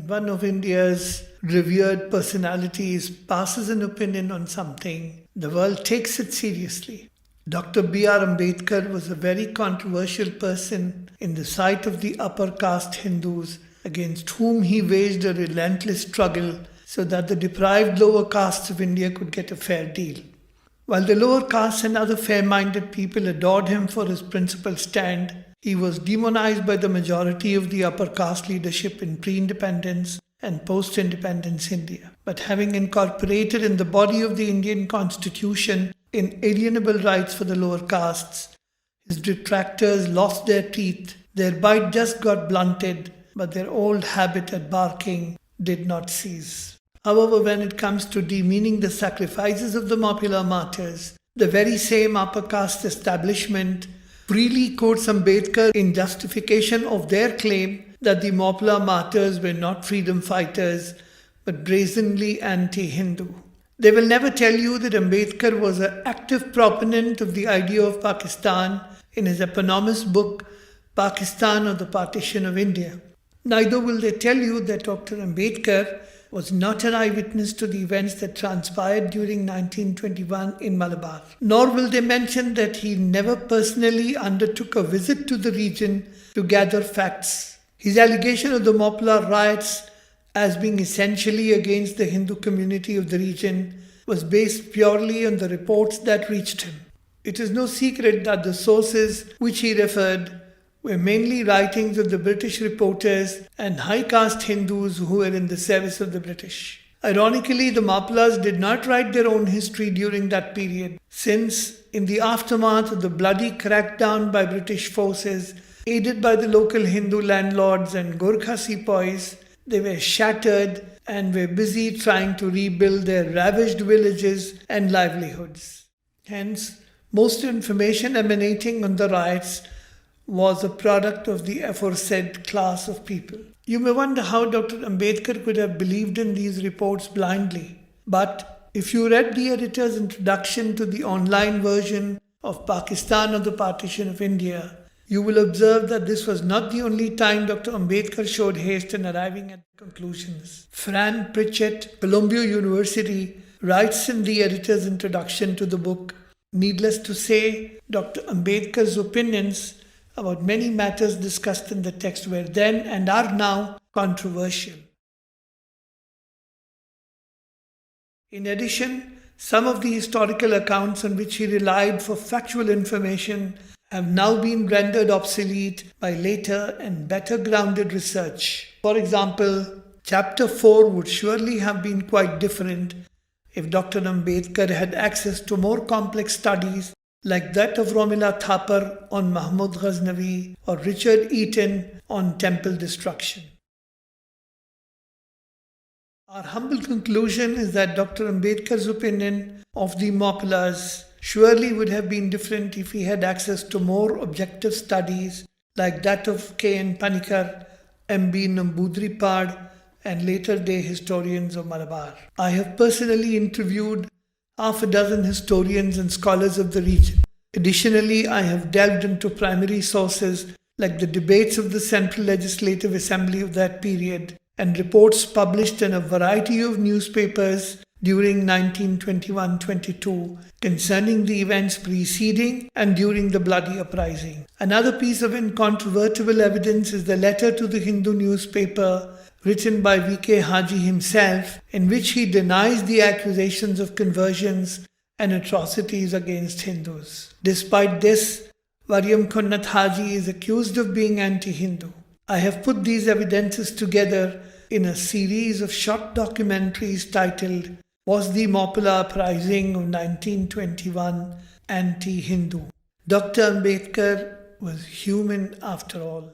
when one of India's revered personalities passes an opinion on something, the world takes it seriously. Dr. B.R. Ambedkar was a very controversial person in the sight of the upper caste Hindus, against whom he waged a relentless struggle so that the deprived lower castes of India could get a fair deal. While the lower castes and other fair-minded people adored him for his principled stand, he was demonized by the majority of the upper caste leadership in pre-independence and post-independence India. But having incorporated in the body of the Indian constitution inalienable rights for the lower castes, his detractors lost their teeth, their bite just got blunted, but their old habit at barking did not cease. However, when it comes to demeaning the sacrifices of the mappilas martyrs, the very same upper caste establishment freely quotes Ambedkar in justification of their claim that the mappilas martyrs were not freedom fighters but brazenly anti-Hindu. They will never tell you that Ambedkar was an active proponent of the idea of Pakistan in his eponymous book Pakistan or the Partition of India. Neither will they tell you that Dr. Ambedkar was not an eyewitness to the events that transpired during 1921 in Malabar. Nor will they mention that he never personally undertook a visit to the region to gather facts. His allegation of the Mappilas riots as being essentially against the Hindu community of the region was based purely on the reports that reached him. It is no secret that the sources which he referred were mainly writings of the British reporters and high caste Hindus who were in the service of the British. Ironically, the Mappilas did not write their own history during that period, since in the aftermath of the bloody crackdown by British forces, aided by the local Hindu landlords and Gorkha sepoys, they were shattered and were busy trying to rebuild their ravaged villages and livelihoods. Hence, most information emanating on the riots was a product of the aforesaid class of people. You may wonder how Dr. Ambedkar could have believed in these reports blindly. But if you read the editor's introduction to the online version of Pakistan or the Partition of India, you will observe that this was not the only time Dr. Ambedkar showed haste in arriving at conclusions. Fran Pritchett, Columbia University, writes in the editor's introduction to the book, needless to say, Dr. Ambedkar's opinions about many matters discussed in the text were then and are now controversial. In addition, some of the historical accounts on which he relied for factual information have now been rendered obsolete by later and better grounded research. For example, Chapter 4 would surely have been quite different if Dr. Ambedkar had access to more complex studies like that of Romila Thapar on Mahmud Ghaznavi or Richard Eaton on temple destruction. Our humble conclusion is that Dr. Ambedkar's opinion of the Mappilas surely would have been different if he had access to more objective studies like that of K.N. Panikar, M.B. Nambudripad, and later day historians of Malabar. I have personally interviewed half a dozen historians and scholars of the region. Additionally, I have delved into primary sources like the debates of the Central Legislative Assembly of that period and reports published in a variety of newspapers during 1921-22 concerning the events preceding and during the bloody uprising. Another piece of incontrovertible evidence is the letter to the Hindu newspaper written by V.K. Haji himself, in which he denies the accusations of conversions and atrocities against Hindus. Despite this, Varyam Kunnath Haji is accused of being anti-Hindu. I have put these evidences together in a series of short documentaries titled Was the Mappila Uprising of 1921 Anti-Hindu? Dr. Ambedkar was human after all.